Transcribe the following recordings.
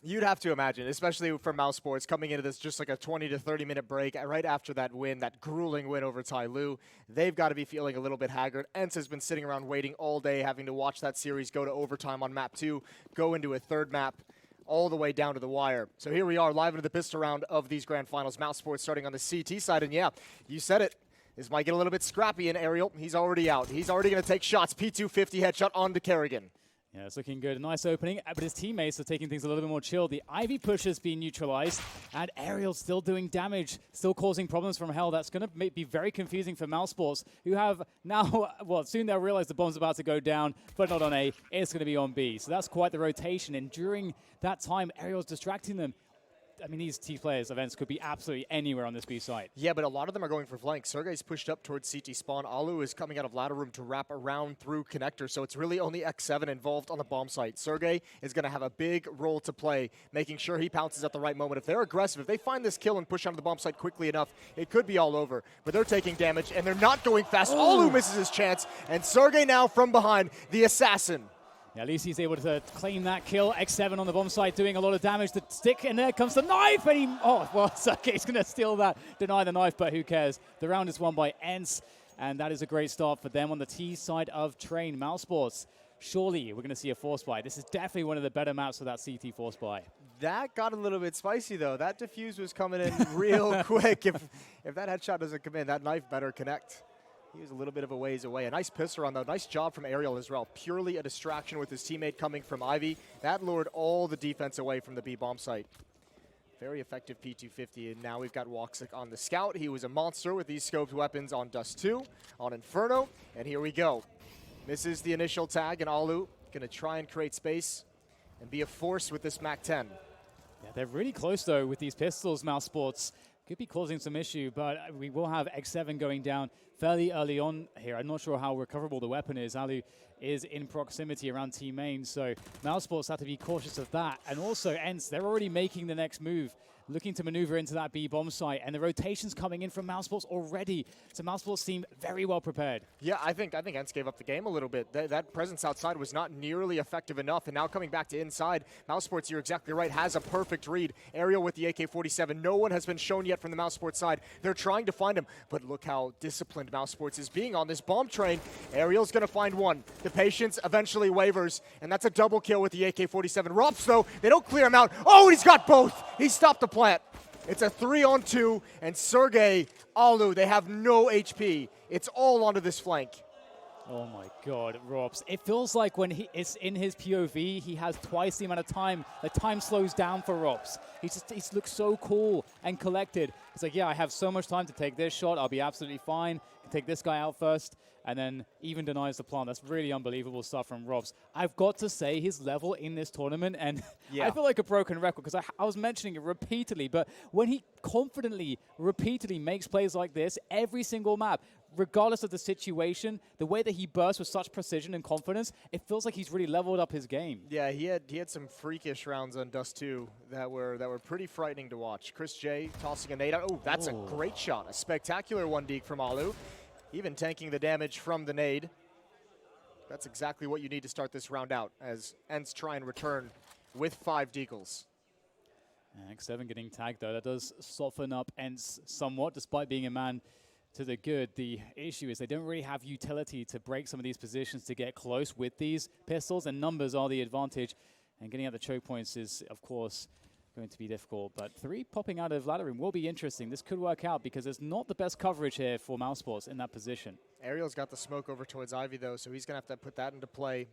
You'd have to imagine, especially for Mousesports, coming into this just like a 20 to 30-minute break right after that win, that grueling win over Tai Lu. They've got to be feeling a little bit haggard. ENCE has been sitting around waiting all day, having to watch that series go to overtime on map 2, go into a third map, all the way down to the wire. So here we are, live into the pistol round of these grand finals. Mousesports starting on the CT side, and yeah, you said it. This might get a little bit scrappy in Aerial. He's already out. He's already going to take shots. P250 headshot onto Kerrigan. Yeah, it's looking good. A nice opening, but his teammates are taking things a little bit more chill. The Ivy push has been neutralized, and Aerial's still doing damage, still causing problems from hell. That's going to be very confusing for Mousesports, who have now, well, soon they'll realize the bomb's about to go down, but not on A. It's going to be on B. So that's quite the rotation, and during that time, Aerial's distracting them. I mean, these T players events could be absolutely anywhere on this B site. Yeah, but a lot of them are going for flank. Sergey's pushed up towards CT spawn. Alu is coming out of ladder room to wrap around through connector, so it's really only X7 involved on the bomb site. Sergey is going to have a big role to play, making sure he pounces at the right moment. If they're aggressive, if they find this kill and push onto the bomb site quickly enough, it could be all over. But they're taking damage, and they're not going fast. Alu misses his chance, and Sergey now from behind, the assassin. Yeah, at least he's able to claim that kill. X7 on the bomb site doing a lot of damage. The stick, and there comes the knife, and he, oh, well, Sergey's going to steal that, deny the knife, but who cares? The round is won by ENCE, and that is a great start for them on the T side of Train. Mousesports, surely we're going to see a force buy. This is definitely one of the better maps for that CT force buy. That got a little bit spicy, though. That defuse was coming in real quick. If that headshot doesn't come in, that knife better connect. He was a little bit of a ways away. A nice pistol round, though. Nice job from Aerial as well. Purely a distraction with his teammate coming from Ivy. That lured all the defense away from the B bomb site. Very effective P250, and now we've got Woxic on the scout. He was a monster with these scoped weapons on Dust 2, on Inferno, and here we go. Misses the initial tag, and Alu gonna try and create space and be a force with this MAC-10. Yeah, they're really close, though, with these pistols, Mousesports. Could be causing some issue, but we will have X7 going down fairly early on here. I'm not sure how recoverable the weapon is. Alu is in proximity around T main, so Mousesports have to be cautious of that. And also ENCE, they're already making the next move, looking to maneuver into that B bomb site, and the rotation's coming in from Mousesports already. So Mousesports seem very well prepared. Yeah, I think ENCE gave up the game a little bit. That presence outside was not nearly effective enough, and now coming back to inside, Mousesports, you're exactly right, has a perfect read. Aerial with the AK-47. No one has been shown yet from the Mousesports side. They're trying to find him, but look how disciplined Mousesports is being on this bomb train. Aerial's going to find one. The patience eventually wavers, and that's a double kill with the AK-47. Rops, though, they don't clear him out. Oh, he's got both. He stopped the plant. It's a 3-on-2, and Sergey, Alu, they have no HP. It's all onto this flank. Oh my God, Robs. It feels like when it's in his POV, he has twice the amount of time. The time slows down for Robs. He looks so cool and collected. It's like, yeah, I have so much time to take this shot. I'll be absolutely fine. Take this guy out first, and then even denies the plant. That's really unbelievable stuff from Robs. I've got to say his level in this tournament, and yeah. I feel like a broken record because I was mentioning it repeatedly, but when he confidently, repeatedly makes plays like this, every single map, regardless of the situation, the way that he bursts with such precision and confidence, it feels like he's really leveled up his game. Yeah, he had some freakish rounds on Dust 2 that were pretty frightening to watch. Chris J tossing a nade out. Oh, that's a great shot. A spectacular 1-deek from Alu. Even tanking the damage from the nade. That's exactly what you need to start this round out as ENCE try and return with 5 deagles. X7 getting tagged, though. That does soften up ENCE somewhat, despite being a man to the good. The issue is they don't really have utility to break some of these positions to get close with these pistols, and numbers are the advantage. And getting out the choke points is, of course, going to be difficult. But 3 popping out of ladder room will be interesting. This could work out because there's not the best coverage here for Mousesports in that position. Aerial's got the smoke over towards Ivy, though, so he's going to have to put that into play.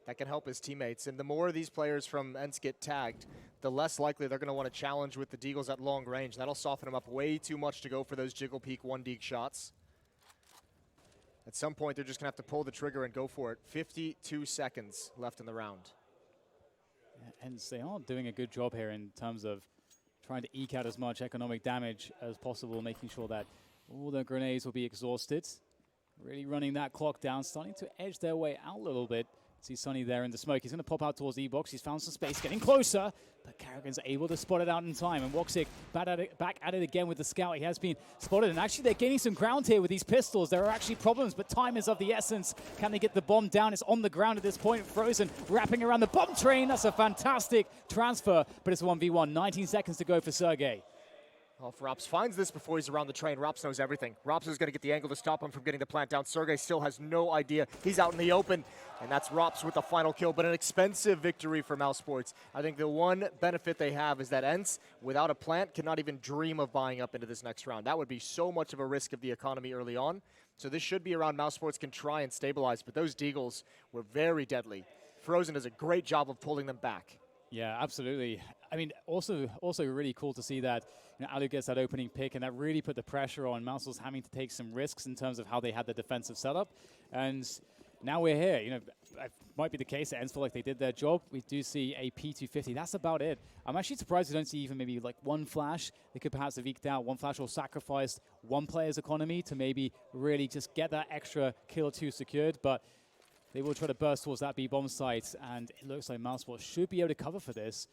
That can help his teammates. And the more these players from ENCE get tagged, the less likely they're going to want to challenge with the deagles at long range. That'll soften them up way too much to go for those jiggle peek 1-deeg shots. At some point, they're just going to have to pull the trigger and go for it. 52 seconds left in the round. And they are doing a good job here in terms of trying to eke out as much economic damage as possible, making sure that all the grenades will be exhausted. Really running that clock down, starting to edge their way out a little bit. See Sonny there in the smoke. He's going to pop out towards E-box. He's found some space, getting closer, but Kerrigan's able to spot it out in time, and Woxic back at it again with the scout. He has been spotted, and actually they're gaining some ground here with these pistols. There are actually problems, but time is of the essence. Can they get the bomb down? It's on the ground at this point. Frozen wrapping around the bomb train. That's a fantastic transfer, but it's 1v1. 19 seconds to go for Sergey. Well, if Rops finds this before he's around the train, Rops knows everything. Rops is going to get the angle to stop him from getting the plant down. Sergey still has no idea. He's out in the open, and that's Rops with the final kill, but an expensive victory for Mousesports. I think the one benefit they have is that ENCE, without a plant, cannot even dream of buying up into this next round. That would be so much of a risk of the economy early on. So this should be around Mousesports can try and stabilize, but those deagles were very deadly. Frozen does a great job of pulling them back. Yeah, absolutely. I mean, also really cool to see that Alu gets that opening pick, and that really put the pressure on Mousesports having to take some risks in terms of how they had the defensive setup. And now we're here. You know, it might be the case that ENCE feel like they did their job. We do see a P250. That's about it. I'm actually surprised we don't see even maybe like one flash. They could perhaps have eked out one flash or sacrificed one player's economy to maybe really just get that extra kill or two secured. But they will try to burst towards that B-bomb site, and it looks like Mousesports should be able to cover for this.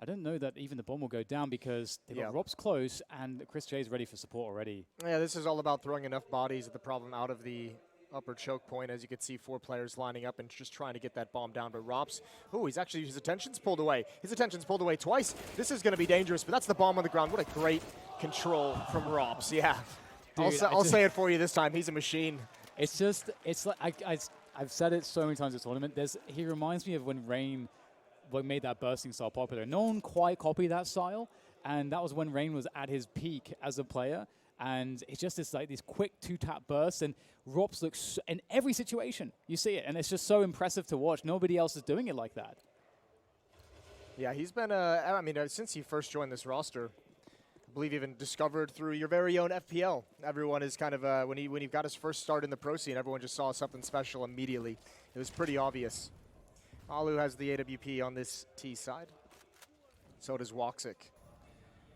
I don't know that even the bomb will go down because they've got Robs close, and Chris J is ready for support already. Yeah, this is all about throwing enough bodies at the problem out of the upper choke point. As you can see, 4 players lining up and just trying to get that bomb down. But Rops, his attention's pulled away. His attention's pulled away twice. This is going to be dangerous, but that's the bomb on the ground. What a great control from Rops. Yeah. Dude, I'll say it for you this time. He's a machine. It's just, it's like, I've said it so many times this tournament. He reminds me of when Rain made that bursting style popular. No one quite copied that style, and that was when Rain was at his peak as a player. And it's just this quick 2-tap bursts, and Rops looks in every situation. You see it, and it's just so impressive to watch. Nobody else is doing it like that. Yeah, he's been, since he first joined this roster, I believe even discovered through your very own FPL. Everyone is kind of, when he got his first start in the pro scene, everyone just saw something special immediately. It was pretty obvious. Alu has the AWP on this T side. So does Woxic.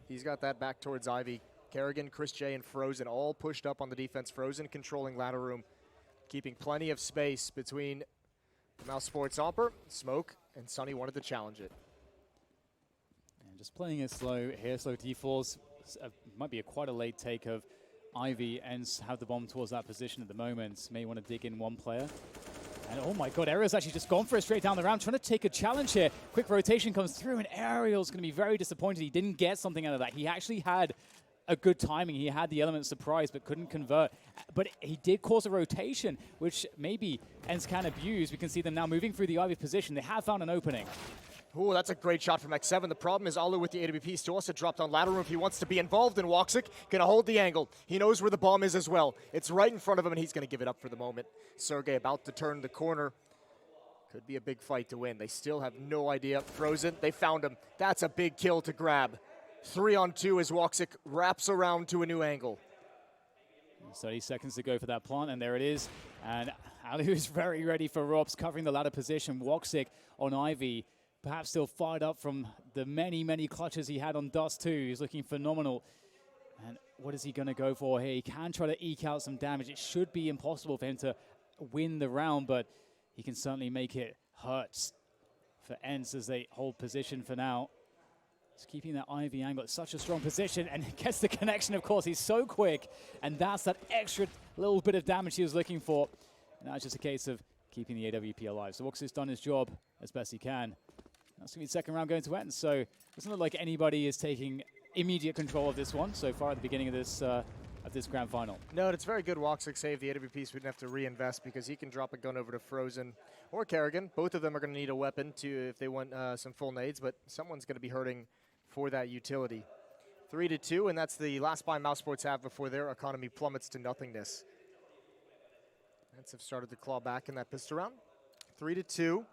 He's got that back towards Ivy. Kerrigan, Chris J, and Frozen all pushed up on the defense. Frozen controlling ladder room, keeping plenty of space between the Mousesports Opper, Smoke, and Sunny wanted to challenge it. And just playing it slow here, slow defaults. Might be quite a late take of Ivy, and have the bomb towards that position at the moment. May want to dig in one player. And oh my god, Ariel's actually just gone for it straight down the ramp, trying to take a challenge here. Quick rotation comes through, and Ariel's going to be very disappointed he didn't get something out of that. He actually had a good timing. He had the element of surprise, but couldn't convert. But he did cause a rotation, which maybe ENCE can abuse. We can see them now moving through the Ivy position. They have found an opening. Ooh, that's a great shot from X7. The problem is Alu with the AWP still has to drop down ladder room if he wants to be involved in Woxic. Gonna hold the angle. He knows where the bomb is as well. It's right in front of him, and he's gonna give it up for the moment. Sergey about to turn the corner. Could be a big fight to win. They still have no idea. Frozen, they found him. That's a big kill to grab. 3-on-2 as Woxic wraps around to a new angle. 30 seconds to go for that plant, and there it is. And Alu is very ready for Robs, covering the ladder position. Woxic on Ivy, perhaps still fired up from the many clutches he had on Dust too. He's looking phenomenal. And what is he going to go for here? He can try to eke out some damage. It should be impossible for him to win the round, but he can certainly make it hurt for ENCE as they hold position for now. He's keeping that Ivy angle at such a strong position, and gets the connection, of course. He's so quick, and that's that extra little bit of damage he was looking for. And now it's just a case of keeping the AWP alive. So Woxic's done his job as best he can. That's going to be the second round going to ENCE, so it doesn't look like anybody is taking immediate control of this one so far at the beginning of this grand final. No, it's very good Woxic save the AWP, so we didn't have to reinvest because he can drop a gun over to Frozen or Kerrigan. Both of them are going to need a weapon if they want some full nades, but someone's going to be hurting for that utility. 3-2, and that's the last buy Mousesports have before their economy plummets to nothingness. ENCE have started to claw back in that pistol round. 3-2.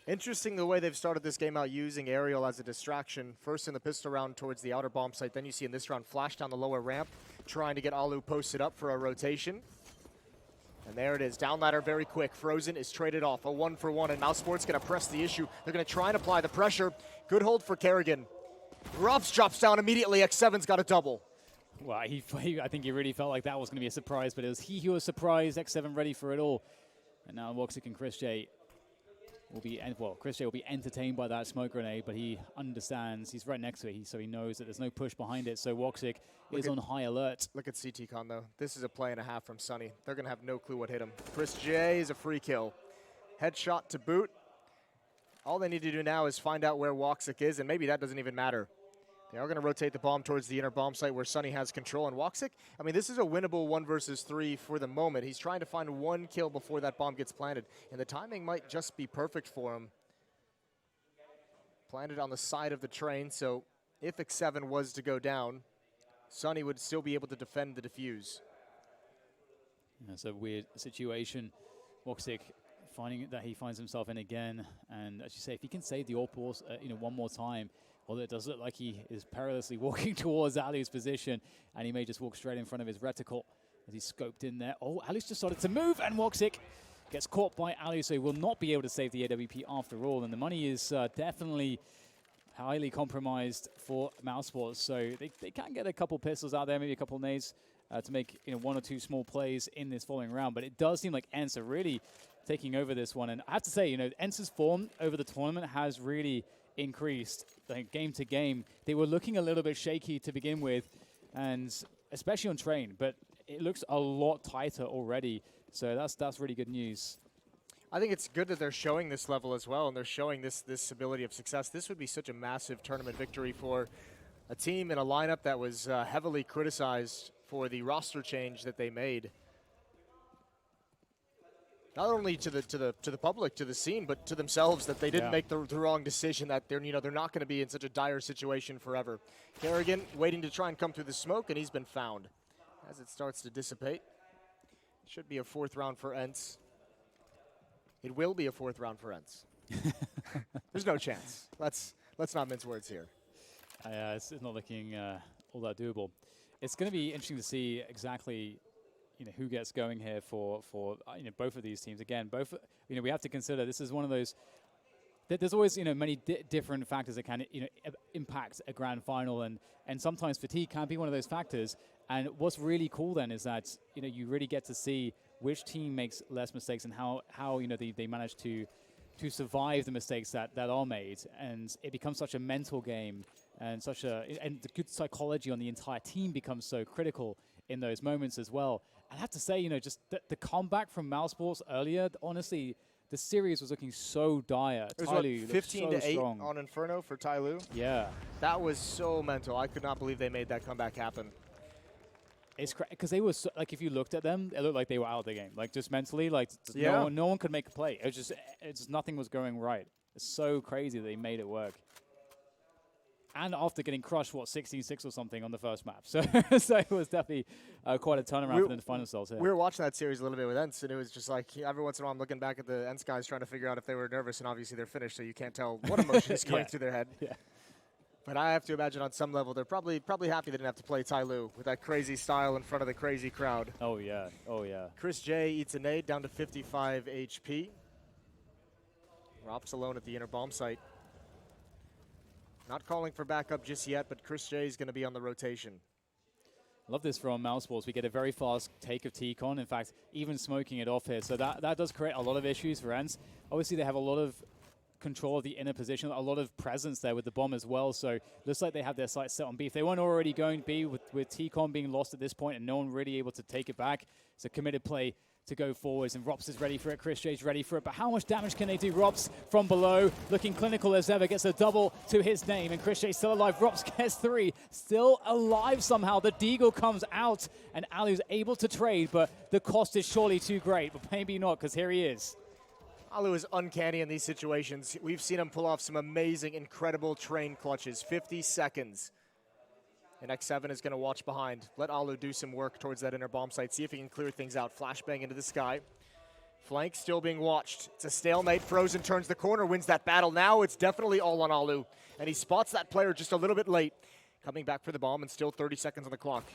Interesting the way they've started this game out using Aerial as a distraction. First in the pistol round towards the outer bomb site. Then you see in this round flash down the lower ramp, trying to get Alu posted up for a rotation. And there it is, down ladder very quick. Frozen is traded off, a 1-for-1, and Mousesports gonna press the issue. They're gonna try and apply the pressure. Good hold for Kerrigan. Robs drops down immediately, X7's got a double. Well, I think he really felt like that was gonna be a surprise, but it was he who was surprised, X7 ready for it all. And now Woxic and Chris J will be, well, Chris J will be entertained by that smoke grenade, but he understands, he's right next to it, so he knows that there's no push behind it, so Woxic is on high alert. Look at CTCon, though. This is a play and a half from Sunny. They're going to have no clue what hit him. Chris J is a free kill. Headshot to boot. All they need to do now is find out where Woxic is, and maybe that doesn't even matter. They are going to rotate the bomb towards the inner bomb site where Sunny has control. And Woxic, I mean, this is a winnable 1 versus 3 for the moment. He's trying to find 1 kill before that bomb gets planted. And the timing might just be perfect for him. Planted on the side of the train, so if X7 was to go down, Sunny would still be able to defend the defuse. That's a weird situation. Woxic finding that he finds himself in again. And as you say, if he can save the AWP, one more time, well, it does look like he is perilously walking towards Aliu's position, and he may just walk straight in front of his reticle as he's scoped in there. Oh, Aliu's just started to move, and Woxic gets caught by Aliu, so he will not be able to save the AWP after all. And the money is definitely highly compromised for Mousesports, so they can get a couple pistols out there, maybe a couple nades to make 1 or 2 small plays in this following round. But it does seem like ENCE are really taking over this one. And I have to say, ENCE's form over the tournament has really increased, like, game to game. They were looking a little bit shaky to begin with, and especially on train, but it looks a lot tighter already. So that's really good news. I think it's good that they're showing this level as well, and they're showing this ability of success. This would be such a massive tournament victory for a team in a lineup that was heavily criticized for the roster change that they made. Not only to the public, to the scene, but to themselves, that they didn't make the wrong decision, that they're not going to be in such a dire situation forever. Kerrigan waiting to try and come through the smoke, and he's been found. As it starts to dissipate, should be a 4th round for ENCE. It will be a 4th round for ENCE. There's no chance. Let's not mince words here. It's not looking all that doable. It's going to be interesting to see exactly who gets going here for both of these teams. Again, both we have to consider this is one of those. There's always many different factors that can impact a grand final, and sometimes fatigue can be one of those factors. And what's really cool then is that you really get to see which team makes less mistakes and how they manage to survive the mistakes that are made, and it becomes such a mental game, and and the good psychology on the entire team becomes so critical in those moments as well. I have to say, just the comeback from Mousesports earlier, honestly, the series was looking so dire. It was 15-8 on Inferno for Tyloo. Yeah. That was so mental. I could not believe they made that comeback happen. It's because they were like, if you looked at them, it looked like they were out of the game. Like, just mentally, like no one could make a play. It's just nothing was going right. It's so crazy that they made it work. And after getting crushed, 16-6 or something on the first map. So it was definitely quite a turnaround for them to find themselves here. We were watching that series a little bit with ENCE, and it was just like every once in a while I'm looking back at the ENCE guys trying to figure out if they were nervous, and obviously they're finished, so you can't tell what emotion is going through their head. Yeah. But I have to imagine on some level they're probably happy they didn't have to play Tyloo with that crazy style in front of the crazy crowd. Oh, yeah. Oh, yeah. Chris J eats a nade down to 55 HP. Rops alone at the inner bomb site. Not calling for backup just yet, but Chris J is going to be on the rotation. Love this from Mousesports. We get a very fast take of T-Con. In fact, even smoking it off here. So that does create a lot of issues for ENCE. Obviously, they have a lot of control of the inner position, a lot of presence there with the bomb as well. So looks like they have their sights set on B. If they weren't already going B with T-Con being lost at this point and no one really able to take it back, it's a committed play to go forwards, and Rops is ready for it, Chris J's ready for it, but how much damage can they do? Rops from below, looking clinical as ever, gets a double to his name, and Chris J still alive. Rops gets 3, still alive somehow. The Deagle comes out, and Aliu's able to trade, but the cost is surely too great, but maybe not, because here he is. Aliu is uncanny in these situations. We've seen him pull off some amazing, incredible train clutches. 50 seconds. And X7 is going to watch behind. Let Aliu do some work towards that inner bomb site. See if he can clear things out. Flashbang into the sky. Flank still being watched. It's a stalemate. Frozen turns the corner, wins that battle. Now it's definitely all on Aliu. And he spots that player just a little bit late. Coming back for the bomb, and still 30 seconds on the clock.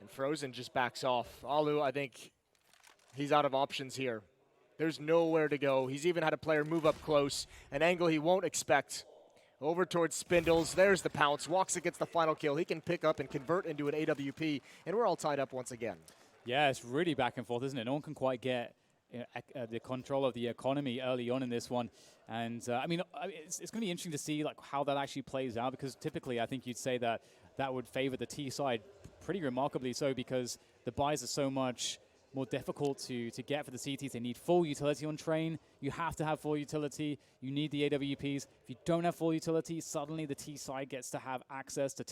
And Frozen just backs off. Aliu, I think he's out of options here. There's nowhere to go. He's even had a player move up close, an angle he won't expect. Over towards Spindles. There's the pounce. Woxic gets the final kill. He can pick up and convert into an AWP, and we're all tied up once again. Yeah, it's really back and forth, isn't it? No one can quite get the control of the economy early on in this one. And I mean, it's going to be interesting to see like how that actually plays out, because typically I think you'd say that that would favor the T side pretty remarkably so, because the buys are so much more difficult to get for the CTs. They need full utility on train. You have to have full utility. You need the AWPs. If you don't have full utility, suddenly the T side gets to have access to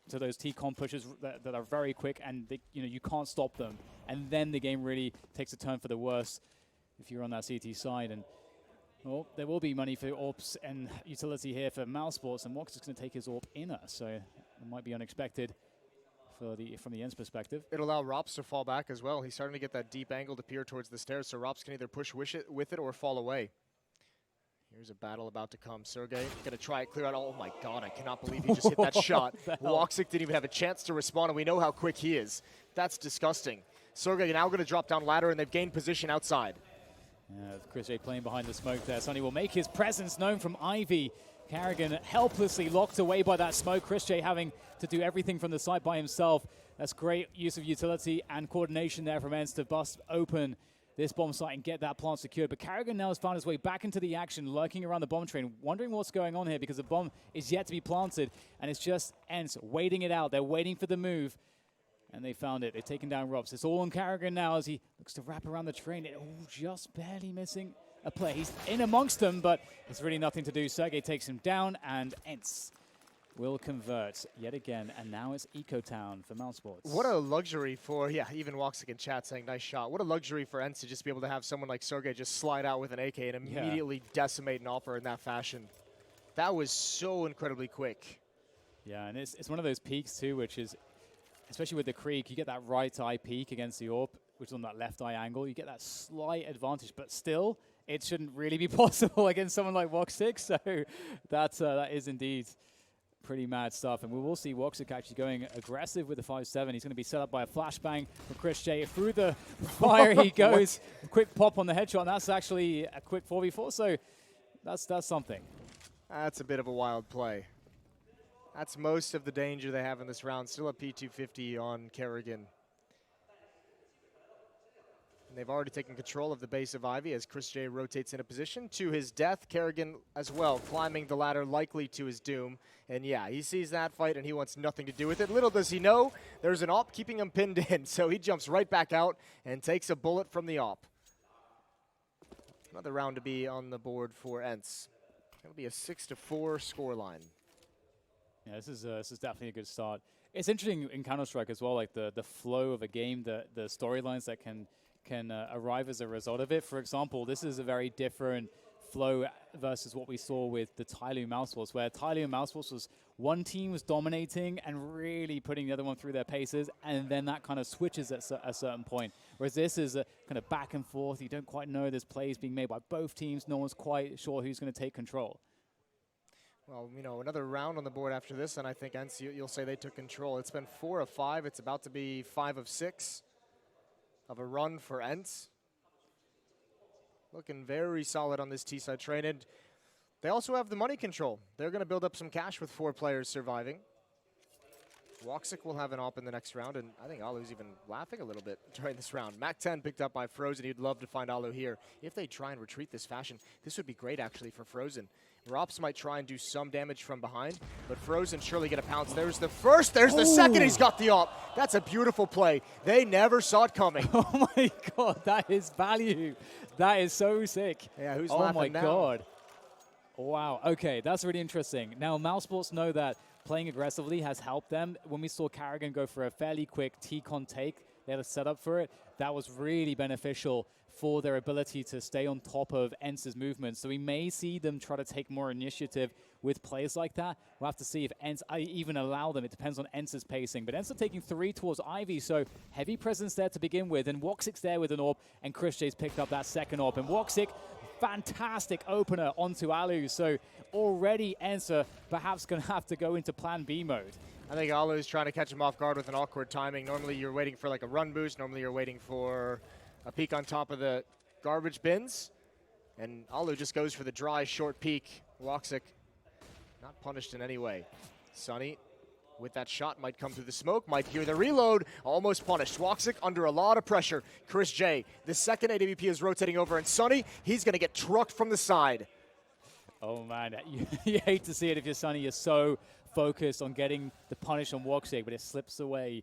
to those T-con pushes that are very quick, and you can't stop them. And then the game really takes a turn for the worse if you're on that CT side. And well, there will be money for AWPs and utility here for Mousesports, and Mox is going to take his AWP inner, so it might be unexpected from the ENCE perspective. It'll allow Rops to fall back as well. He's starting to get that deep angle to peer towards the stairs, so Rops can either push with it or fall away. Here's a battle about to come. Sergey gonna try it clear out. Oh my God, I cannot believe he just hit that shot. Woxic didn't even have a chance to respond, and we know how quick he is. That's disgusting. Sergey now gonna drop down ladder, and they've gained position outside. Chris J playing behind the smoke there. Sonny will make his presence known from Ivy. Karrigan helplessly locked away by that smoke. Chris J having to do everything from the side by himself. That's great use of utility and coordination there from ENCE to bust open this bomb site and get that plant secured. But Karrigan now has found his way back into the action, lurking around the bomb train, wondering what's going on here, because the bomb is yet to be planted, and it's just ENCE waiting it out. They're waiting for the move, and they found it. They've taken down Robs. It's all on Karrigan now as he looks to wrap around the train. Just barely missing a play. He's in amongst them, but it's really nothing to do. Sergey takes him down, and ENCE will convert yet again, and now it's Eco Town for Mousesports. What a luxury for, even Woxic in chat saying nice shot. What a luxury for ENCE to just be able to have someone like Sergey just slide out with an AK and immediately decimate an offer in that fashion. That was so incredibly quick. Yeah, and it's one of those peaks too, which is, especially with the Krieg, you get that right eye peak against the AWP, which is on that left eye angle. You get that slight advantage, but still, it shouldn't really be possible against someone like Woxic. So that is indeed pretty mad stuff. And we will see Woxic actually going aggressive with the 5-7. He's going to be set up by a flashbang from Chris J. Through the fire he goes. Quick pop on the headshot, and that's actually a quick 4v4. So that's something. That's a bit of a wild play. That's most of the danger they have in this round. Still a P250 on Karrigan. And they've already taken control of the base of Ivy as Chris J rotates into position. To his death, Karrigan as well, climbing the ladder, likely to his doom. And yeah, he sees that fight and he wants nothing to do with it. Little does he know, there's an AWP keeping him pinned in, so he jumps right back out and takes a bullet from the AWP. Another round to be on the board for ENCE. It'll be a 6-4 scoreline. Yeah, this is definitely a good start. It's interesting in Counter-Strike as well, like the flow of a game, the storylines that can arrive as a result of it. For example, this is a very different flow versus what we saw with the Tyloo Mousesports, where Tyloo Mousesports was one team was dominating and really putting the other one through their paces, and then that kind of switches at a certain point. Whereas this is a kind of back and forth. You don't quite know. There's plays being made by both teams. No one's quite sure who's going to take control. Well, another round on the board after this, and I think ENCE, you'll say they took control. It's been 4 of 5. It's about to be 5 of 6 of a run for ENCE. Looking very solid on this T-side train, and they also have the money control. They're going to build up some cash with 4 players surviving. Woxic will have an AWP in the next round, and I think Alu's even laughing a little bit during this round. Mac 10 picked up by Frozen. He'd love to find Alu here. If they try and retreat this fashion, this would be great actually for Frozen. Rops might try and do some damage from behind, but Frozen surely get a pounce. There's the first, there's the second, he's got the AWP. That's a beautiful play. They never saw it coming. Oh my God, that is value. That is so sick. Yeah, who's laughing now? Oh my God. Wow, okay, that's really interesting. Now, Mousesports know that playing aggressively has helped them. When we saw Karrigan go for a fairly quick T-con take, they had a setup for it. That was really beneficial for their ability to stay on top of ENCE's movement. So we may see them try to take more initiative with plays like that. We'll have to see if ENCE even allow them. It depends on ENCE's pacing. But ENCE are taking 3 towards Ivy, so heavy presence there to begin with. And Woxic's there with an AWP, and Chris J's picked up that second AWP. And Woxic, fantastic opener onto Alu. So already ENCE perhaps going to have to go into plan B mode. I think Alu's trying to catch him off guard with an awkward timing. Normally you're waiting for like a run boost. Normally you're waiting for a peek on top of the garbage bins. And Alu just goes for the dry, short peek. Woxic not punished in any way. Sonny with that shot, might come through the smoke, might hear the reload, almost punished. Woxic under a lot of pressure. Chris J, the second AWP is rotating over, and Sonny, he's gonna get trucked from the side. Oh man, you hate to see it if you're Sonny. You're so focused on getting the punish on Woxic, but it slips away.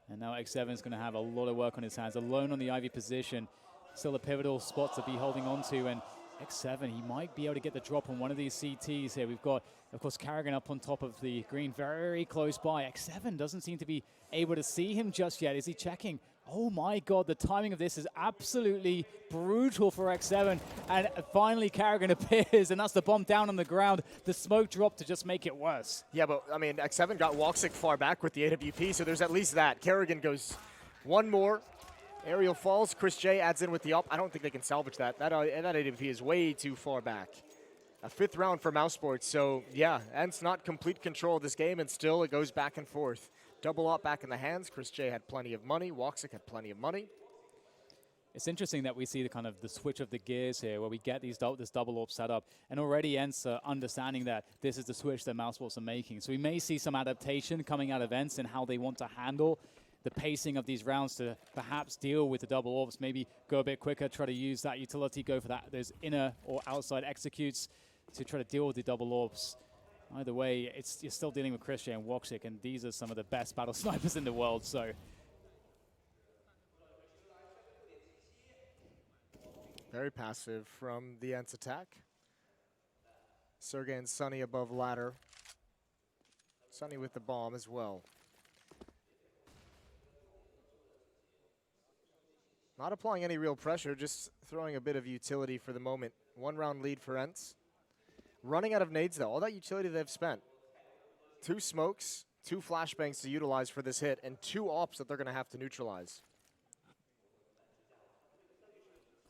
And now X7 is going to have a lot of work on his hands. Alone on the Ivy position. Still a pivotal spot to be holding on to. And X7, he might be able to get the drop on one of these CTs here. We've got, of course, Carrigan up on top of the green, very close by. X7 doesn't seem to be able to see him just yet. Is he checking? Oh my God, the timing of this is absolutely brutal for X7. And finally Carrigan appears, and that's the bomb down on the ground. The smoke dropped to just make it worse. Yeah, but I mean, X7 got Woxic far back with the AWP, so there's at least that. Carrigan goes one more. Aerial falls. Chris J adds in with the up. I don't think they can salvage that. That AWP is way too far back. A 5th round for Mousesports, so yeah, ENCE not complete control of this game, and still it goes back and forth. Double up back in the hands. Chris J had plenty of money. Woxic had plenty of money. It's interesting that we see the kind of the switch of the gears here, where we get these this double AWP set up, and already ENCE understanding that this is the switch that Mousesports are making. So we may see some adaptation coming out of ENCE and how they want to handle the pacing of these rounds to perhaps deal with the double AWPs, maybe go a bit quicker, try to use that utility, go for that those inner or outside executes to try to deal with the double AWPs. Either way, you're still dealing with Chris J and Woxic, and these are some of the best battle snipers in the world, so. Very passive from the ENCE attack. Sergey and Sonny above ladder. Sonny with the bomb as well. Not applying any real pressure, just throwing a bit of utility for the moment. 1 round lead for ENCE. Running out of nades though, all that utility they've spent. 2 smokes, 2 flashbangs to utilize for this hit, and 2 ops that they're gonna have to neutralize.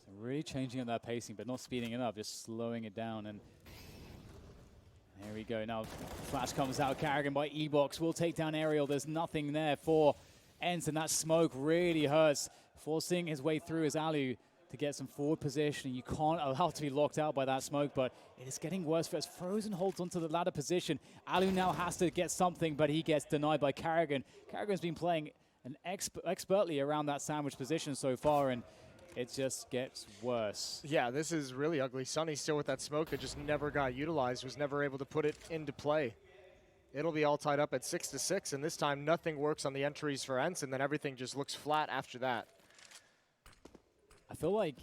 So really changing up that pacing, but not speeding it up, just slowing it down. And there we go, now flash comes out, Carrigan by E-Box, will take down Aerial. There's nothing there for ENCE, and that smoke really hurts, forcing his way through his Alu to get some forward position. You can't allow to be locked out by that smoke, but it is getting worse for us. Frozen holds onto the ladder position. Alu now has to get something, but he gets denied by Carrigan. Carrigan's been playing expertly around that sandwich position so far, and it just gets worse. Yeah, this is really ugly. Sonny still with that smoke that just never got utilized, was never able to put it into play. It'll be all tied up at 6-6, and this time nothing works on the entries for ENCE, and then everything just looks flat after that. I feel like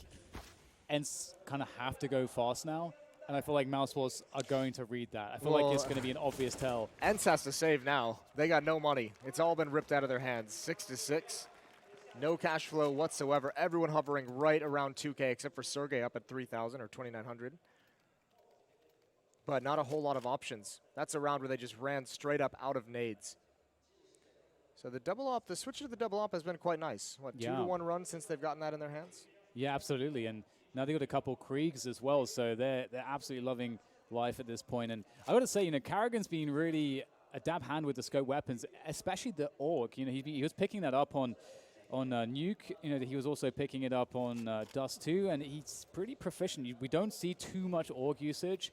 ENCE kind of have to go fast now, and I feel like Mousesports are going to read that. I feel like it's going to be an obvious tell. ENCE has to save now. They got no money. It's all been ripped out of their hands. 6-6. No cash flow whatsoever. Everyone hovering right around 2K, except for Sergey up at 3,000 or 2,900. But not a whole lot of options. That's a round where they just ran straight up out of nades. So the double op, the switch to the double op has been quite nice. What, 2-1 run since they've gotten that in their hands? Yeah, absolutely. And now they got a couple Kriegs as well, so they're absolutely loving life at this point. And I got to say, you know, Carrigan's been really a dab hand with the scope weapons, especially the AUG. You know, he was picking that up on Nuke. You know, he was also picking it up on Dust too, and he's pretty proficient. We don't see too much AUG usage,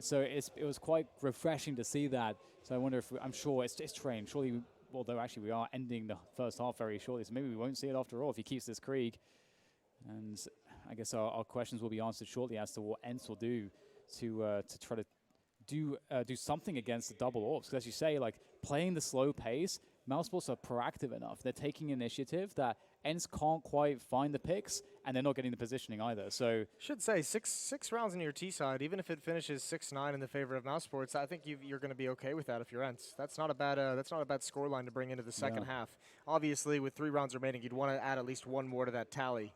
so it was quite refreshing to see that. So I wonder if I'm sure it's trained. Surely, although actually we are ending the first half very shortly, so maybe we won't see it after all if he keeps this Krieg. And I guess our questions will be answered shortly as to what ENCE will do to try to do something against the double AWPs. Because as you say, like playing the slow pace, Mousesports are proactive enough. They're taking initiative that ENCE can't quite find the picks, and they're not getting the positioning either. So should say six rounds in your T side, even if it finishes 6-9 in the favor of Mousesports, I think you're going to be okay with that if you're ENCE. That's not a bad scoreline to bring into the second half. Obviously, with 3 rounds remaining, you'd want to add at least 1 more to that tally.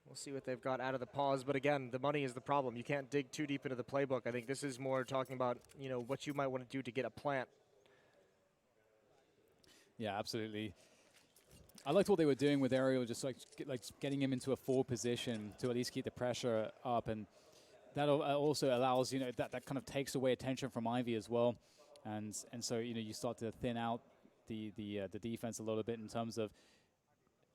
We'll see what they've got out of the pause, but again, the money is the problem. You can't dig too deep into the playbook. I think this is more talking about, you know, what you might want to do to get a plant. Yeah, absolutely. I liked what they were doing with Aerial, just like getting him into a forward position to at least keep the pressure up, and that also allows, you know, that kind of takes away attention from Ivy as well, and so, you know, you start to thin out the defense a little bit in terms of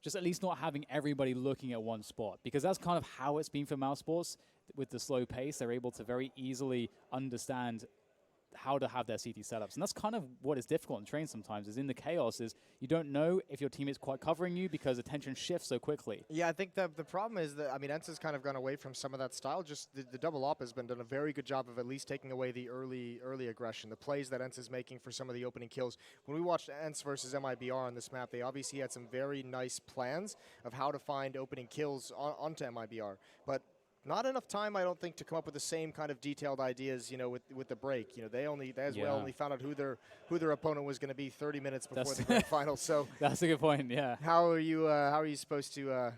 just at least not having everybody looking at one spot, because that's kind of how it's been for Mousesports with the slow pace. They're able to very easily understand how to have their CT setups. And that's kind of what is difficult in train sometimes, is in the chaos, is you don't know if your team is quite covering you because attention shifts so quickly. Yeah, I think the problem is that, I mean, ENCE has kind of gone away from some of that style. Just the double op has been done a very good job of at least taking away the early aggression, the plays that ENCE is making for some of the opening kills. When we watched ENCE versus MIBR on this map, they obviously had some very nice plans of how to find opening kills onto MIBR. But not enough time, I don't think, to come up with the same kind of detailed ideas, you know, with the break. You know, they only found out who their opponent was going to be 30 minutes before the grand final. So that's a good point. Yeah. How are you supposed to,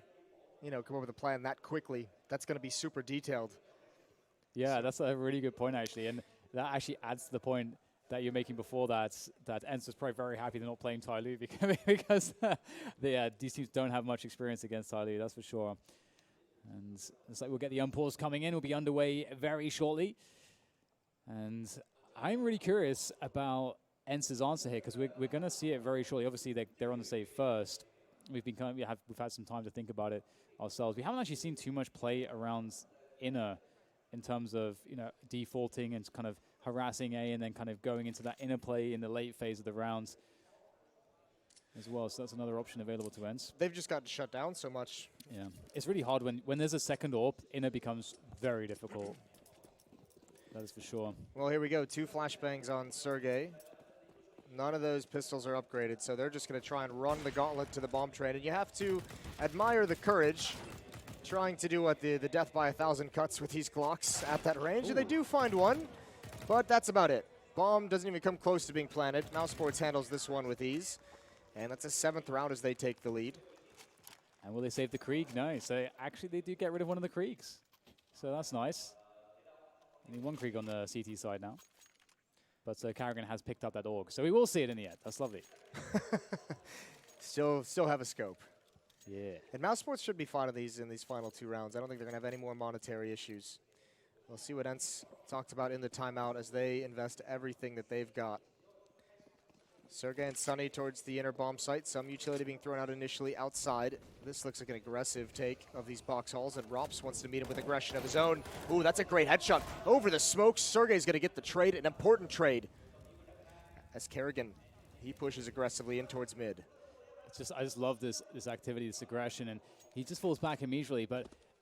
you know, come up with a plan that quickly? That's going to be super detailed. Yeah, that's a really good point actually, and that actually adds to the point that you're making before that ENCE is probably very happy they're not playing Tyloo because these teams don't have much experience against Tyloo, that's for sure. And it's like we'll get the unpause coming in. We'll be underway very shortly. And I'm really curious about ENCE's answer here because we're going to see it very shortly. Obviously, they're on the save first. We've had some time to think about it ourselves. We haven't actually seen too much play around inner in terms of, you know, defaulting and kind of harassing A and then kind of going into that inner play in the late phase of the rounds as well. So that's another option available to ENCE. They've just gotten shut down so much. Yeah, it's really hard when there's a second AWP. Inner becomes very difficult. That is for sure. Well, here we go. 2 flashbangs on Sergey. None of those pistols are upgraded, so they're just going to try and run the gauntlet to the bomb train. And you have to admire the courage trying to do what the death by 1,000 cuts with these Glocks at that range. And they do find one, but that's about it. Bomb doesn't even come close to being planted. Mousesports handles this one with ease. And that's a 7th round as they take the lead. And will they save the Krieg? No. So actually they do get rid of one of the Kriegs. So that's nice. Only one Krieg on the CT side now. But Carrigan has picked up that AUG. So we will see it in the end. That's lovely. Still have a scope. Yeah. And Mousesports should be fine in these final 2 rounds. I don't think they're going to have any more monetary issues. We'll see what ENCE talked about in the timeout as they invest everything that they've got. Sergey and Sunny towards the inner bomb site. Some utility being thrown out initially outside. This looks like an aggressive take of these box halls, and Rops wants to meet him with aggression of his own. Ooh, that's a great headshot. Over the smoke, Sergey's going to get the trade, an important trade. As Kerrigan, he pushes aggressively in towards mid. I just love this activity, this aggression, and he just falls back immediately.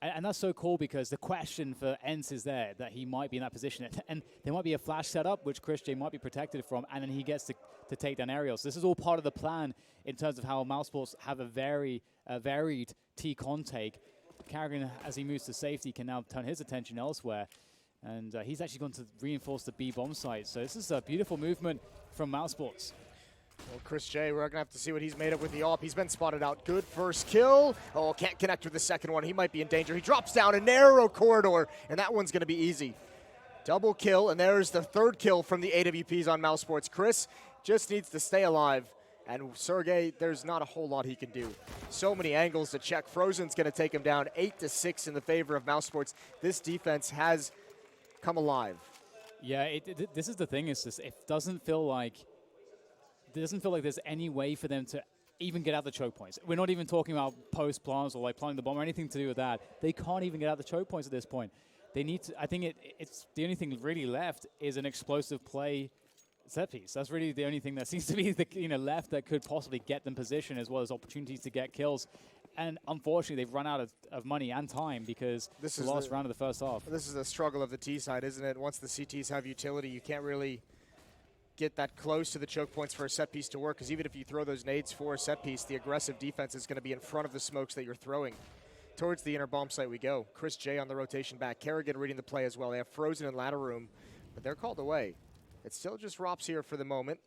And that's so cool because the question for ENCE is there, that he might be in that position. And there might be a flash setup, which Chris J might be protected from, and then he gets to take down aerials. This is all part of the plan in terms of how Mousesports have a very varied T-con take. Carrigan, as he moves to safety, can now turn his attention elsewhere. And he's actually going to reinforce the B bomb site. So this is a beautiful movement from Mousesports. Well, Chris J, we're going to have to see what he's made of with the AWP. He's been spotted out. Good first kill. Oh, can't connect with the second one. He might be in danger. He drops down a narrow corridor, and that one's going to be easy. Double kill, and there's the 3rd kill from the AWPs on Mousesports. Chris just needs to stay alive, and Sergey, there's not a whole lot he can do. So many angles to check. Frozen's going to take him down 8-6 in the favor of Mousesports. This defense has come alive. Yeah, this is the thing. Is it doesn't feel like there's any way for them to even get out the choke points. We're not even talking about post plants or like planting the bomb or anything to do with that. They can't even get out the choke points at this point. They need to. I think it's the only thing really left is an explosive play set piece. That's really the only thing that seems to be left that could possibly get them position as well as opportunities to get kills. And unfortunately, they've run out of money and time because this is the last round of the first half. This is the struggle of the T side, isn't it? Once the CTs have utility, you can't really get that close to the choke points for a set piece to work, because even if you throw those nades for a set piece, the aggressive defense is going to be in front of the smokes that you're throwing. Towards the inner bomb site we go. Chris J on the rotation back. Kerrigan reading the play as well. They have Frozen in ladder room, but they're called away. It's still just Rops here for the moment.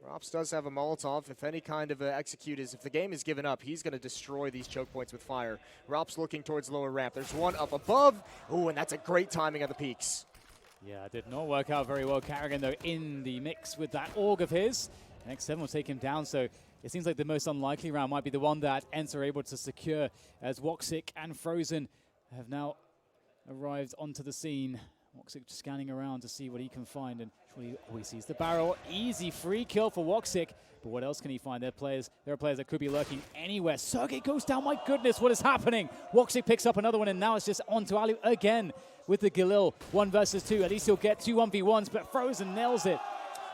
Rops does have a Molotov. If any kind of execute is, if the game is given up, he's going to destroy these choke points with fire. Rops looking towards lower ramp. There's one up above. Ooh, and that's a great timing of the peaks. Yeah, it did not work out very well. Carrigan, though, in the mix with that AUG of his. X7 will take him down, so it seems like the most unlikely round might be the one that ENCE are able to secure as Woxic and Frozen have now arrived onto the scene. Woxic scanning around to see what he can find, and he sees the barrel. Easy free kill for Woxic, but what else can he find? There are players that could be lurking anywhere. Sergey goes down. My goodness, what is happening? Woxic picks up another one, and now it's just on to Ali again with the Galil. 1 versus 2. At least he'll get 2 1v1s, but Frozen nails it.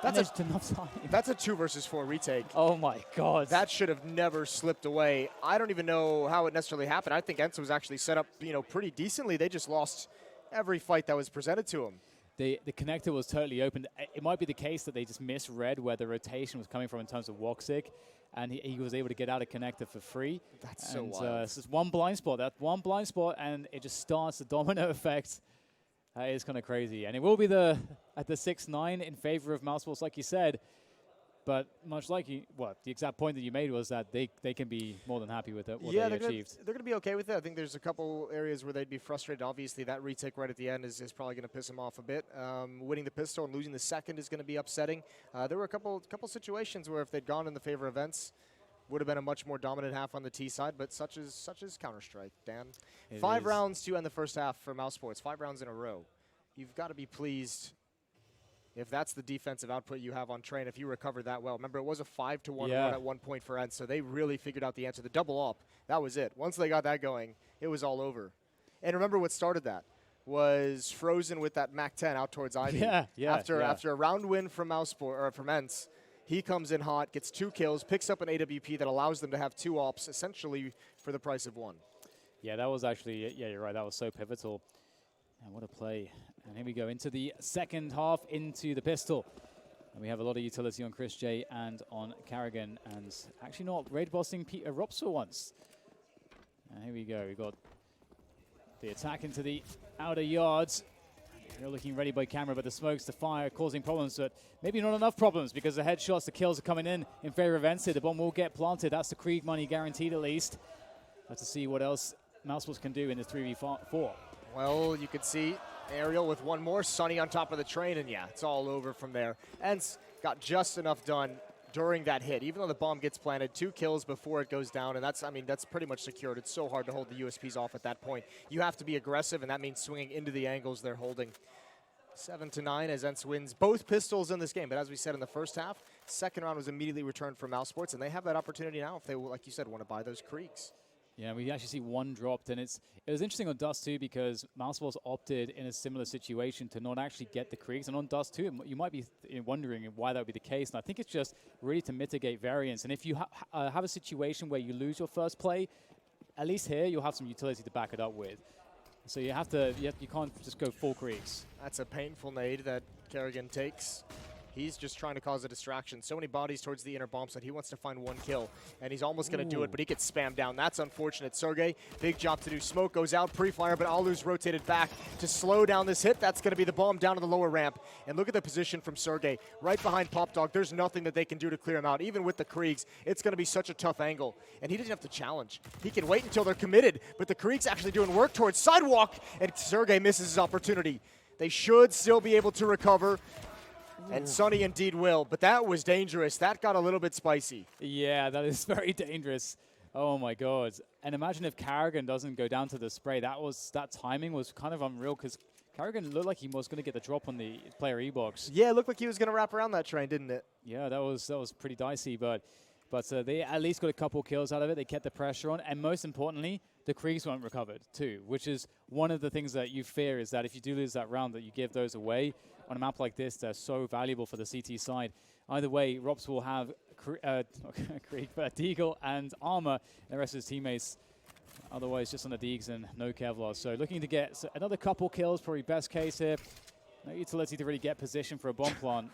That's enough time. That's a 2 versus 4 retake. Oh my God. That should have never slipped away. I don't even know how it necessarily happened. I think ENCE was actually set up, pretty decently. They just lost every fight that was presented to them. The connector was totally open. It might be the case that they just misread where the rotation was coming from in terms of Woxic, and he was able to get out of connector for free. That's so wild. It's just one blind spot. That one blind spot, and it just starts the domino effect. That is kind of crazy. And it will be at the 6-9 in favor of Mousesports, like you said. But much like the exact point that you made was that they can be more than happy with it, what they achieved. They're going to be okay with it. I think there's a couple areas where they'd be frustrated. Obviously, that retake right at the end is probably going to piss them off a bit. Winning the pistol and losing the second is going to be upsetting. There were a couple situations where if they'd gone in the favor of ENCE, would have been a much more dominant half on the T side, but such is Counter-Strike, Dan. 5 rounds to end the first half for Mousesports, 5 rounds in a row. You've got to be pleased if that's the defensive output you have on train, if you recover that well. Remember, it was a 5-1 run at one point for ENCE, so they really figured out the answer. The double up, that was it. Once they got that going, it was all over. And remember what started that was Frozen with that MAC-10 out towards Ivy. After a round win from ENCE, he comes in hot, gets 2 kills, picks up an AWP that allows them to have 2 ops, essentially for the price of 1. Yeah, that was actually, you're right, that was so pivotal. And what a play. And here we go into the second half, into the pistol. And we have a lot of utility on Chris J and on Carrigan, and actually not raid bossing Rops for once. And here we go, we've got the attack into the outer yards. They're looking ready by camera, but the smokes, the fire causing problems, but maybe not enough problems because the headshots, the kills are coming in favor of ENCE. The bomb will get planted. That's the Krieg money guaranteed at least. Let's see what else Mousesports can do in this 3v4. Well, you can see Aerial with one more, Sunny on top of the train, and it's all over from there. ENCE got just enough done during that hit, even though the bomb gets planted, 2 kills before it goes down, and that's pretty much secured. It's so hard to hold the USPs off at that point. You have to be aggressive, and that means swinging into the angles they're holding. 7-9 as ENCE wins both pistols in this game, but as we said in the first half, second round was immediately returned for Mousesports, and they have that opportunity now if they, like you said, want to buy those Kriegs. Yeah, we actually see 1 dropped, and it was interesting on Dust 2 because Mousesports opted in a similar situation to not actually get the Kriegs, and on Dust 2, you might be wondering why that would be the case, and I think it's just really to mitigate variance, and if you have a situation where you lose your first play, at least here you'll have some utility to back it up with. So you can't just go full Kriegs. That's a painful nade that Carrigan takes. He's just trying to cause a distraction. So many bodies towards the inner bomb site. He wants to find 1 kill, and he's almost going to do it, but he gets spammed down. That's unfortunate. Sergey, big job to do. Smoke goes out, pre-fire, but Alu's rotated back to slow down this hit. That's going to be the bomb down to the lower ramp. And look at the position from Sergey. Right behind Pop Dog, there's nothing that they can do to clear him out. Even with the Kriegs, it's going to be such a tough angle. And he doesn't have to challenge. He can wait until they're committed, but the Kriegs actually doing work towards sidewalk, and Sergey misses his opportunity. They should still be able to recover. And Sunny indeed will, but that was dangerous. That got a little bit spicy. Yeah, that is very dangerous. Oh my God. And imagine if Carrigan doesn't go down to the spray. That timing was kind of unreal because Carrigan looked like he was going to get the drop on the player E-box. Yeah, it looked like he was going to wrap around that train, didn't it? Yeah, that was pretty dicey, but they at least got a couple kills out of it. They kept the pressure on, and most importantly, the Kriegs weren't recovered too, which is one of the things that you fear is that if you do lose that round, that you give those away. On a map like this, they're so valuable for the CT side. Either way, Rops will have Krieg, Deagle and Armor, and the rest of his teammates. Otherwise, just on the Deags and no Kevlar. So looking to get another couple kills, probably best case here. No utility to really get position for a bomb plant.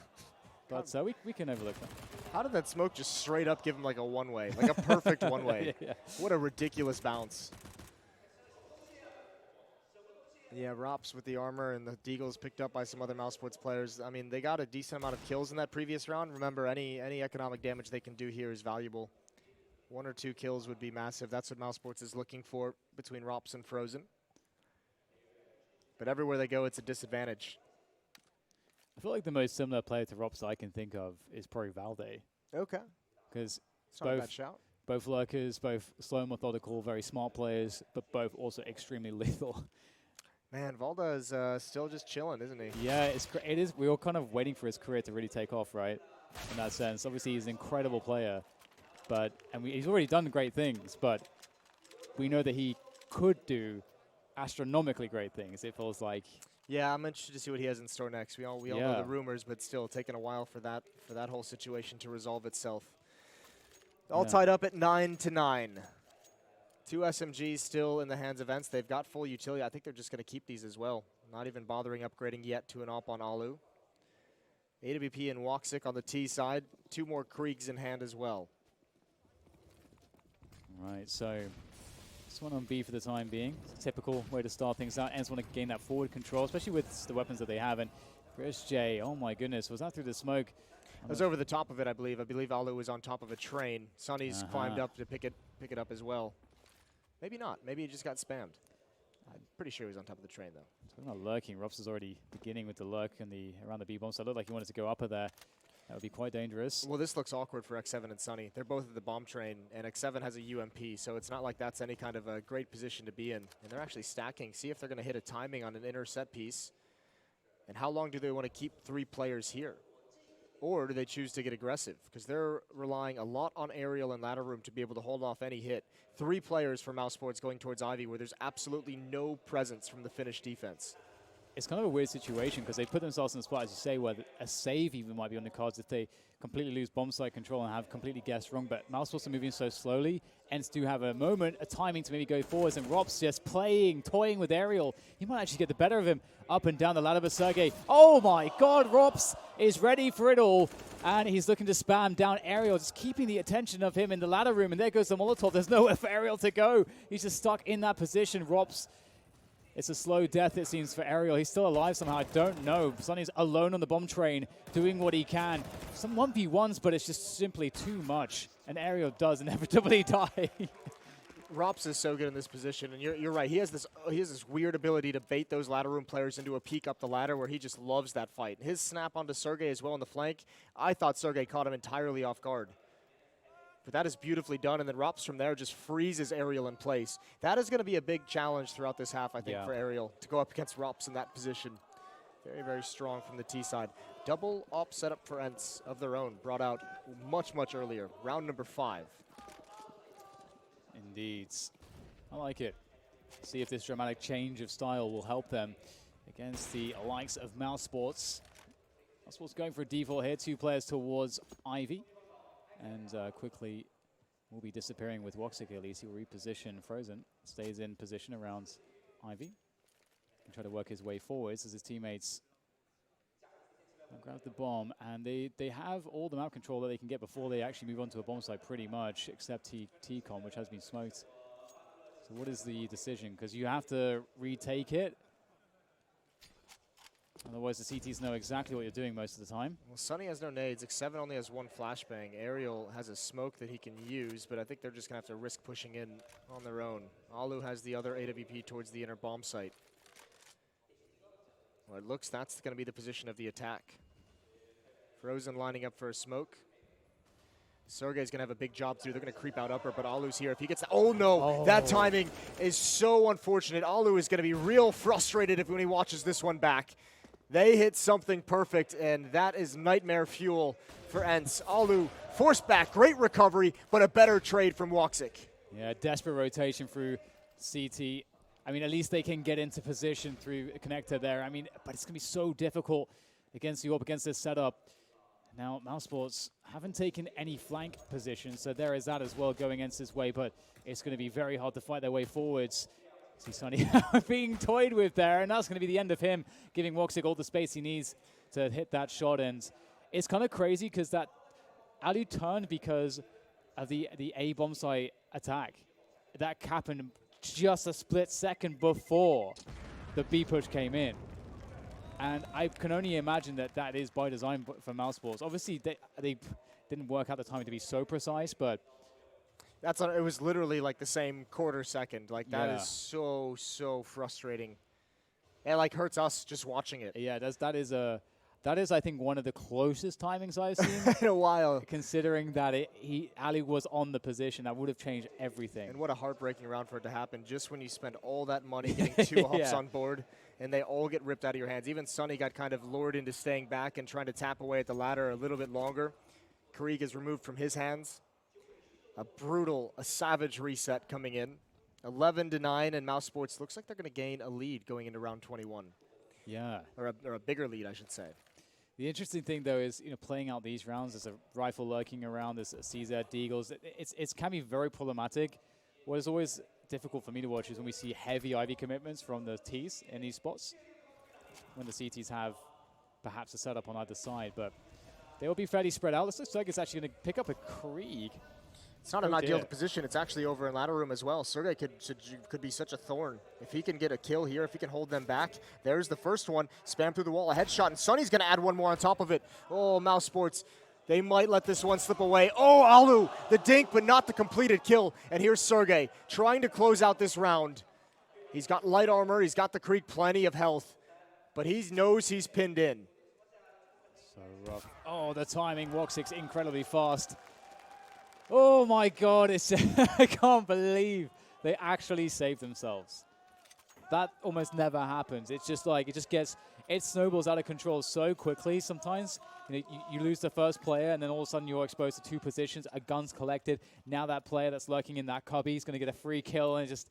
But we can overlook that. How did that smoke just straight up give him like a one-way, like a perfect one-way? Yeah. What a ridiculous bounce. Yeah, Rops with the armor and the Deagles picked up by some other Mousesports players. I mean, they got a decent amount of kills in that previous round. Remember, any economic damage they can do here is valuable. 1 or 2 kills would be massive. That's what Mousesports is looking for between Rops and Frozen. But everywhere they go, it's a disadvantage. I feel like the most similar player to Rops I can think of is probably Valde. Okay. Because both lurkers, both slow, methodical, very smart players, but both also extremely lethal. Man, Valda is still just chilling, isn't he? Yeah, it is. We were kind of waiting for his career to really take off, right? In that sense. Obviously, he's an incredible player, he's already done great things, but we know that he could do astronomically great things, it feels like. Yeah, I'm interested to see what he has in store next. We all know the rumors, but still taking a while for that whole situation to resolve itself. All tied up at 9-9. 2 SMGs still in the hands of ENCE. They've got full utility. I think they're just going to keep these as well. Not even bothering upgrading yet to an AWP on Alu. AWP and Woxic on the T side. 2 more Kriegs in hand as well. Right, so this one on B for the time being. Typical way to start things out. ENCE want to gain that forward control, especially with the weapons that they have. And Chris J, oh my goodness, was that through the smoke? It was over the top of it, I believe. I believe Alu was on top of a train. Sonny's climbed up to pick it up as well. Maybe not. Maybe he just got spammed. I'm pretty sure he was on top of the train, though. Talking about lurking, Rops is already beginning with the lurk and around the B bomb, so it looked like he wanted to go up there. That would be quite dangerous. Well, this looks awkward for X7 and Sonny. They're both at the bomb train, and X7 has a UMP, so it's not like that's any kind of a great position to be in. And they're actually stacking. See if they're going to hit a timing on an inner set piece. And how long do they want to keep 3 players here? Or do they choose to get aggressive? Because they're relying a lot on aerial and ladder room to be able to hold off any hit. 3 players for Mousesports going towards Ivy, where there's absolutely no presence from the Finnish defense. It's kind of a weird situation because they put themselves in a spot, as you say, where a save even might be on the cards if they completely lose bomb site control and have completely guessed wrong. But Mousesports are moving so slowly. ENCE do have a moment, a timing to maybe go forwards, and Rob's just toying with aerial. He might actually get the better of him up and down the ladder, but Sergey, oh my God, Robs is ready for it all. And he's looking to spam down aerial, just keeping the attention of him in the ladder room. And there goes the Molotov. There's nowhere for aerial to go. He's just stuck in that position. Robs, it's a slow death, it seems, for Aerial. He's still alive somehow. I don't know. Sonny's alone on the bomb train, doing what he can. Some 1v1s, but it's just simply too much. And Aerial does inevitably die. Rops is so good in this position, and you're right. He has this weird ability to bait those ladder room players into a peek up the ladder where he just loves that fight. His snap onto Sergey as well on the flank, I thought Sergey caught him entirely off guard. But that is beautifully done, and then Rops from there just freezes Aerial in place. That is going to be a big challenge throughout this half, I think, for Aerial, to go up against Rops in that position. Very, very strong from the T side. Double op setup for ENCE of their own, brought out much, much earlier. Round number 5. Indeed. I like it. See if this dramatic change of style will help them against the likes of Mousesports. Mousesports going for a default here. 2 players towards Ivy. And quickly will be disappearing with Woxic at least. He will reposition Frozen. Stays in position around Ivy. And try to work his way forwards as his teammates grab the bomb. And they have all the map control that they can get before they actually move on to a bomb site pretty much, except T-Con, which has been smoked. So what is the decision? Because you have to retake it. Otherwise, the CTs know exactly what you're doing most of the time. Well, Sonny has no nades. X7 only has 1 flashbang. Aerial has a smoke that he can use, but I think they're just going to have to risk pushing in on their own. Alu has the other AWP towards the inner bomb site. Well, it looks that's going to be the position of the attack. Frozen lining up for a smoke. Sergey's going to have a big job through. They're going to creep out upper, but Alu's here. If he gets that, oh no, that timing is so unfortunate. Alu is going to be real frustrated when he watches this one back. They hit something perfect, and that is nightmare fuel for ENCE. Alu forced back, great recovery, but a better trade from Woxic. Yeah, desperate rotation through CT. I mean, at least they can get into position through a connector there. I mean, but it's going to be so difficult against the AWP, against this setup. Now, Mousesports haven't taken any flank position, so there is that as well going against his way, but it's going to be very hard to fight their way forwards. See Sonny being toyed with there, and that's going to be the end of him, giving Woxic all the space he needs to hit that shot. And it's kind of crazy because that Alu turned because of the A bomb site attack. That happened just a split second before the B push came in. And I can only imagine that that is by design for Mousesports. Obviously, they didn't work out the timing to be so precise, but it was literally like the same quarter second. Like that is so frustrating. It like hurts us just watching it. Yeah, that is a That is, I think, one of the closest timings I've seen. In a while. Considering that Ali was on the position, that would have changed everything. And what a heartbreaking round for it to happen, just when you spend all that money getting 2 hops on board, and they all get ripped out of your hands. Even Sunny got kind of lured into staying back and trying to tap away at the ladder a little bit longer. Krieg is removed from his hands. A brutal, a savage reset coming in. 11-9, and Mousesports looks like they're going to gain a lead going into round 21. Yeah. Or a bigger lead, I should say. The interesting thing, though, is playing out these rounds. There's a rifle lurking around. There's a CZ, Deagles. It can be very problematic. What is always difficult for me to watch is when we see heavy IV commitments from the Ts in these spots, when the CTs have perhaps a setup on either side. But they will be fairly spread out. This looks like it's actually going to pick up a Krieg. It's not an ideal position. It's actually over in ladder room as well. Sergey could be such a thorn. If he can get a kill here, if he can hold them back. There's the first one. Spam through the wall, a headshot, and Sunny's going to add one more on top of it. Oh, Mousesports, they might let this one slip away. Oh, Alu, the dink, but not the completed kill. And here's Sergey trying to close out this round. He's got light armor. He's got the Krieg, plenty of health. But he knows he's pinned in. So rough. Oh, the timing. Woxic's incredibly fast. Oh my God, I can't believe they actually saved themselves. That almost never happens. It's just like, it snowballs out of control so quickly sometimes. You lose the first player and then all of a sudden you're exposed to 2 positions, a gun's collected. Now that player that's lurking in that cubby is going to get a free kill, and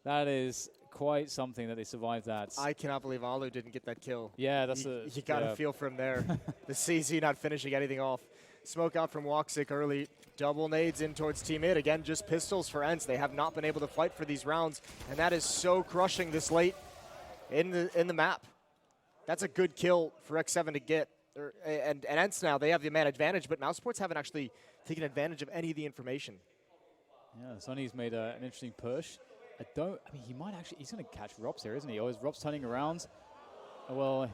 that is quite something that they survived that. I cannot believe Alu didn't get that kill. Yeah, that's you got to feel from there. The CZ not finishing anything off. Smoke out from Woxic early. Double nades in towards Team Mid. Again, just pistols for ENCE. They have not been able to fight for these rounds, and that is so crushing this late in the map. That's a good kill for X7 to get. And ENCE now, they have the man advantage, but Mousesports haven't actually taken advantage of any of the information. Yeah, Sonny's made an interesting push. I mean, he's going to catch Rops here, isn't he? Oh, is Rops turning around? Oh, well,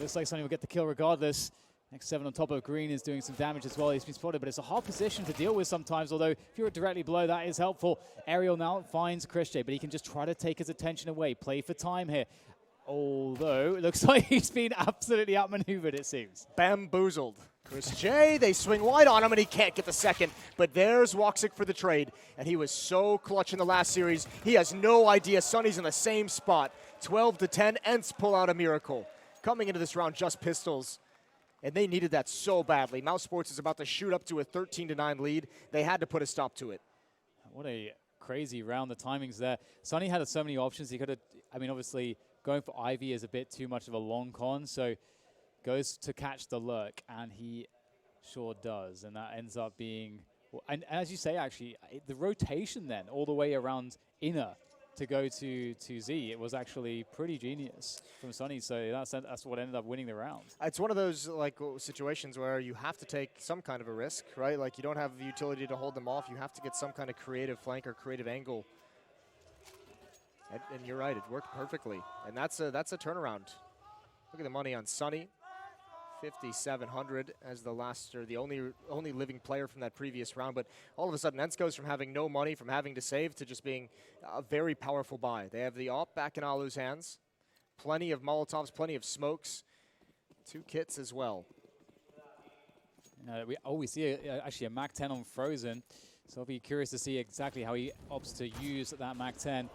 looks like Sonny will get the kill regardless. X7 on top of Green is doing some damage as well. He's been spotted, but it's a hard position to deal with sometimes, although if you're directly below, that is helpful. Aerial now finds Christian, but he can just try to take his attention away, play for time here. Although, it looks like he's been absolutely outmaneuvered, it seems. Bamboozled. Chris J, they swing wide on him, and he can't get the second. But there's Woxic for the trade, and he was so clutch in the last series. He has no idea. Sonny's in the same spot. 12-10, ENCE pull out a miracle. Coming into this round, just pistols. And they needed that so badly. Mousesports is about to shoot up to a 13-9 lead. They had to put a stop to it. What a crazy round. The timings there. Sonny had so many options. He could have, I mean, obviously, going for Ivy is a bit too much of a long con. So goes to catch the lurk, and he sure does. And that ends up being, and as you say, actually, the rotation then all the way around inner to go to Z, it was actually pretty genius from Sonny. So that's what ended up winning the round. It's one of those situations where you have to take some kind of a risk, right? Like, you don't have the utility to hold them off. You have to get some kind of creative flank or creative angle. And you're right, it worked perfectly. And that's a turnaround. Look at the money on Sonny. 5,700 as the only living player from that previous round. But all of a sudden, ENCE goes from having no money, from having to save, to just being a very powerful buy. They have the AWP back in Alu's hands. Plenty of Molotovs, plenty of smokes. 2 kits as well. We see actually a MAC-10 on Frozen. So I'll be curious to see exactly how he opts to use that MAC-10.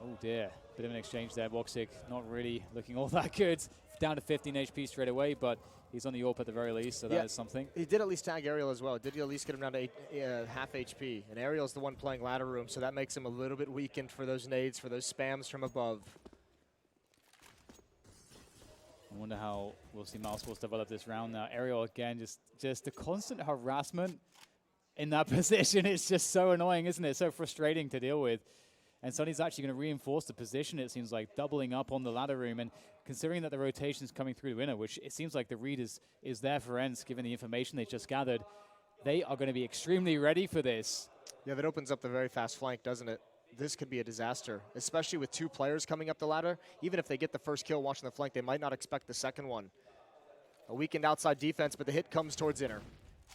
Oh dear, bit of an exchange there. Woxic not really looking all that good. Down to 15 HP straight away, but he's on the AWP at the very least, so that is something. He did at least tag Aerial as well. Did he at least get him down to half HP? And Aerial's the one playing ladder room, so that makes him a little bit weakened for those nades, for those spams from above. I wonder how we'll see Mousesports develop this round now. Aerial, again, just the constant harassment in that position. It's just so annoying, isn't it? So frustrating to deal with. And Sonny's actually going to reinforce the position, it seems like, doubling up on the ladder room. And considering that the rotation's coming through the winner, which it seems like the read is there for ENCE, given the information they just gathered, they are going to be extremely ready for this. Yeah, that opens up the very fast flank, doesn't it? This could be a disaster, especially with 2 players coming up the ladder. Even if they get the first kill watching the flank, they might not expect the second one. A weakened outside defense, but the hit comes towards inner.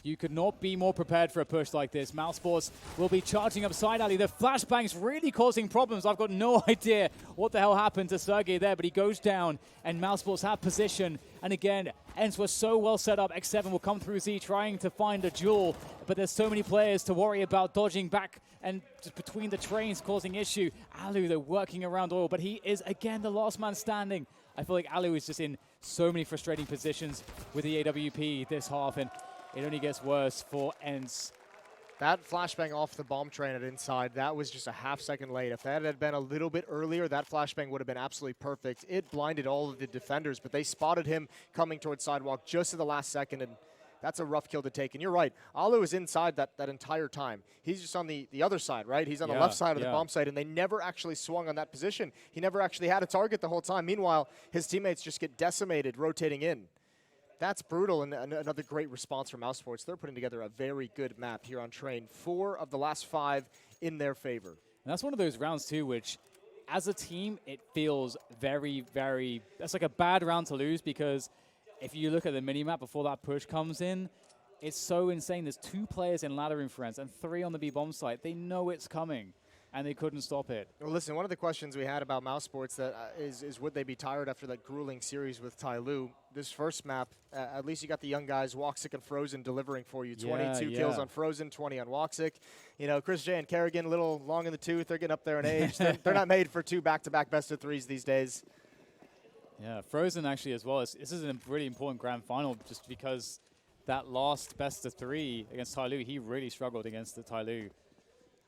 You could not be more prepared for a push like this. Mousesports will be charging up side alley. The flashbang's really causing problems. I've got no idea what the hell happened to Sergey there, but he goes down, and Mousesports have position. And again, ENCE was so well set up. X7 will come through Z trying to find a duel, but there's so many players to worry about dodging back and just between the trains causing issue. Alu, they're working around Oil, but he is, again, the last man standing. I feel like Alu is just in so many frustrating positions with the AWP this half, and it only gets worse for ENCE. That flashbang off the bomb train at inside, that was just a half-second late. If that had been a little bit earlier, that flashbang would have been absolutely perfect. It blinded all of the defenders, but they spotted him coming towards sidewalk just at the last second, and that's a rough kill to take. And you're right, Alu is inside that entire time. He's just on the other side, right? He's on the left side of the bomb site, and they never actually swung on that position. He never actually had a target the whole time. Meanwhile, his teammates just get decimated rotating in. That's brutal, and another great response from Mousesports. They're putting together a very good map here on Train. 4 of the last 5 in their favor. And that's one of those rounds, too, which, as a team, it feels very, very... That's like a bad round to lose, because if you look at the minimap before that push comes in, it's so insane. There's 2 players in ladder inference and 3 on the B-bomb site. They know it's coming, and they couldn't stop it. Well, listen, one of the questions we had about Mousesports that is would they be tired after that grueling series with Tyloo? This first map, at least you got the young guys, Woxic and Frozen, delivering for you. 22 kills on Frozen, 20 on Woxic. You know, Chris J and Kerrigan, a little long in the tooth. They're getting up there in age. They're not made for 2 back-to-back best-of-3s these days. Yeah, Frozen actually as well. This is a really important grand final just because that last best-of-3 against Tyloo, he really struggled against the Tyloo.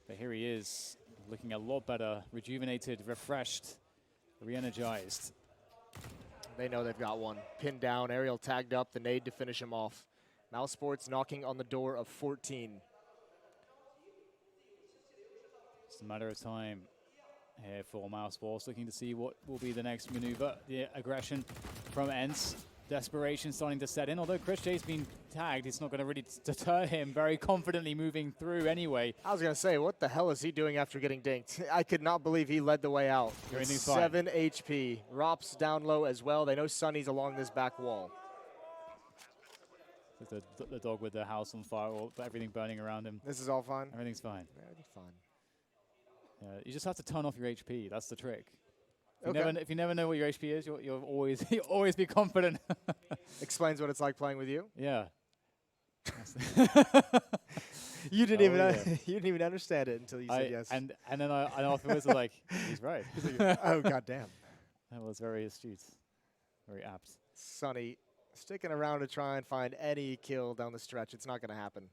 But here he is, looking a lot better, rejuvenated, refreshed, re-energized. They know they've got one. Pinned down, Aerial tagged up, the nade to finish him off. Mousesports knocking on the door of 14. It's a matter of time here for Mousesports, looking to see what will be the next maneuver. The aggression from ENCE. Desperation starting to set in, although Chris J's been tagged, it's not going to really deter him, very confidently moving through anyway. I was going to say, what the hell is he doing after getting dinked? I could not believe he led the way out. 7 HP. Rops down low as well. They know Sunny's along this back wall. The dog with the house on fire, or everything burning around him. This is all fine? Everything's fine. Everything's fine. You just have to turn off your HP. That's the trick. Okay. If you never know what your HP is, you'll always be confident. Explains what it's like playing with you. Yeah. You didn't even understand it until you said yes. And then I afterwards was like, he's right. Oh goddamn. That was very astute, very apt. Sunny sticking around to try and find any kill down the stretch. It's not going to happen.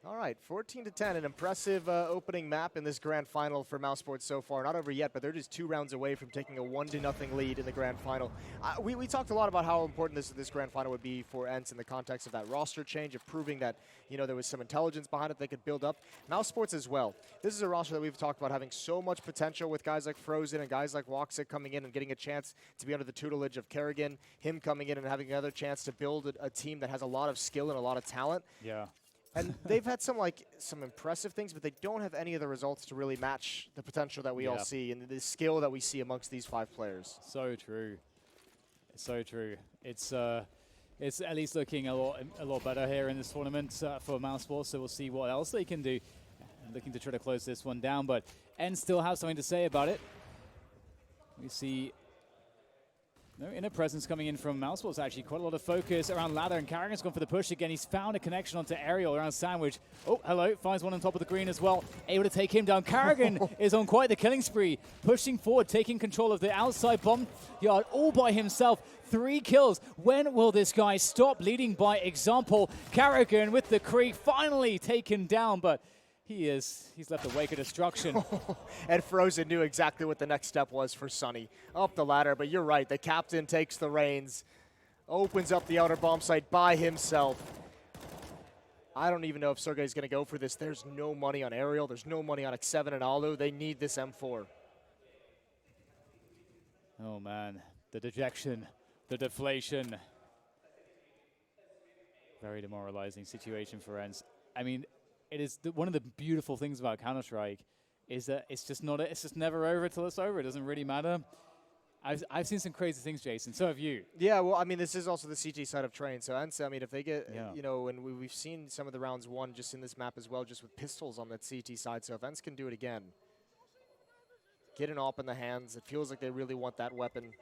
All right, 14-10, an impressive opening map in this grand final for Mousesports so far. Not over yet, but they're just 2 rounds away from taking a 1-0 lead in the grand final. We talked a lot about how important this grand final would be for ENCE in the context of that roster change, of proving that, you know, there was some intelligence behind it they could build up. Mousesports as well. This is a roster that we've talked about having so much potential with guys like Frozen and guys like Woxic coming in and getting a chance to be under the tutelage of Kerrigan, him coming in and having another chance to build a team that has a lot of skill and a lot of talent. Yeah. And they've had some impressive things, but they don't have any of the results to really match the potential that we all see and the skill that we see amongst these 5 players. So true. So true. It's at least looking a lot better here in this tournament for Mousesports, so we'll see what else they can do. Looking to try to close this one down, but ENCE still have something to say about it. We see no inner presence coming in from Mousesports, actually. Quite a lot of focus around ladder, and Carrigan's gone for the push again. He's found a connection onto Aerial around Sandwich. Oh, hello. Finds one on top of the green as well. Able to take him down. Carrigan is on quite the killing spree. Pushing forward, taking control of the outside bomb yard all by himself. 3 kills. When will this guy stop? Leading by example. Carrigan with the Kree finally taken down, but he's left a wake of destruction. And Frozen knew exactly what the next step was for Sunny. Up the ladder, but you're right. The captain takes the reins, opens up the outer bomb site by himself. I don't even know if Sergey's going to go for this. There's no money on Aerial. There's no money on X7 and Alu. They need this M4. Oh, man. The dejection, the deflation. Very demoralizing situation for ENCE. I mean, it is one of the beautiful things about Counter-Strike is that it's just never over till it's over. It doesn't really matter. I've seen some crazy things, Jason. So have you. Yeah, well, I mean, this is also the CT side of train. So ENCE, I mean, if they get, Yeah. you know, and we've seen some of the rounds won just in this map as well, just with pistols on that CT side. So if ENCE can do it again, get an AWP in the hands, it feels like they really want that weapon.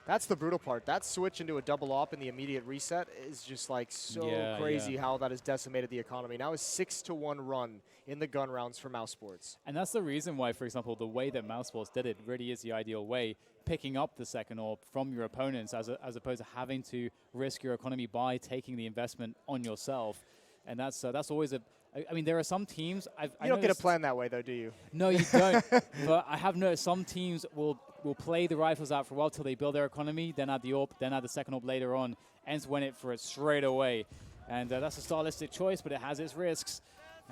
That's the brutal part. That switch into a double AWP in the immediate reset is just like so crazy how that has decimated the economy. Now a 6-1 run in the gun rounds for Mousesports. And that's the reason why, for example, the way that Mousesports did it really is the ideal way, picking up the second AWP from your opponents as opposed to having to risk your economy by taking the investment on yourself. And that's always I mean, there are some teams. You don't get a plan that way, though, do you? No, you don't. But I have noticed some teams will play the rifles out for a while till they build their economy, then add the AWP, then add the second AWP later on. ENCE went it for it straight away. And that's a stylistic choice, but it has its risks.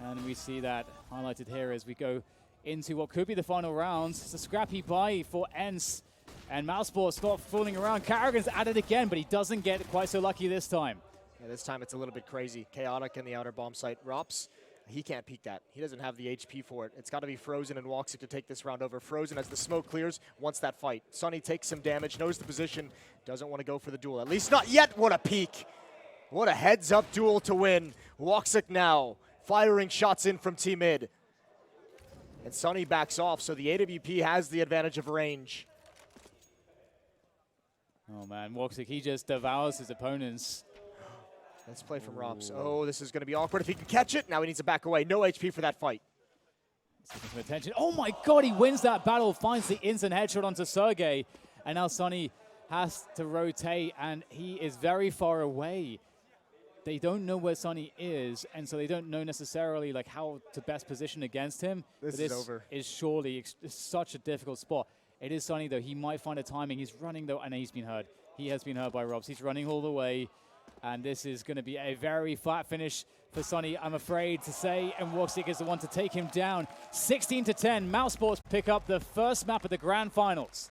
And we see that highlighted here as we go into what could be the final rounds. It's a scrappy buy for ENCE. And Mousesports not fooling around. Carrigan's at it again, but he doesn't get quite so lucky this time. Yeah, this time it's a little bit crazy. Chaotic in the outer bomb site. Rops, he can't peek that. He doesn't have the HP for it. It's got to be Frozen and Woxic to take this round over. Frozen, as the smoke clears, wants that fight. Sunny takes some damage, knows the position, doesn't want to go for the duel. At least not yet. What a peek. What a heads-up duel to win. Woxic now firing shots in from T-mid. And Sunny backs off, so the AWP has the advantage of range. Oh, man. Woxic, he just devours his opponents. Let's play from Rops. Oh, this is going to be awkward if he can catch it. Now he needs to back away. No HP for that fight. Some attention. Oh my God, he wins that battle, finds the instant headshot onto Sergey. And now Sunny has to rotate, and he is very far away. They don't know where Sunny is, and so they don't know necessarily like how to best position against him. This is over. Is surely such a difficult spot. It is Sunny, though. He might find a timing. He's running, though, and he's been hurt. He has been hurt by Robs. He's running all the way. And this is going to be a very flat finish for Sunny, I'm afraid to say. And Woxic is the one to take him down. 16-10, Mousesports pick up the first map of the grand finals.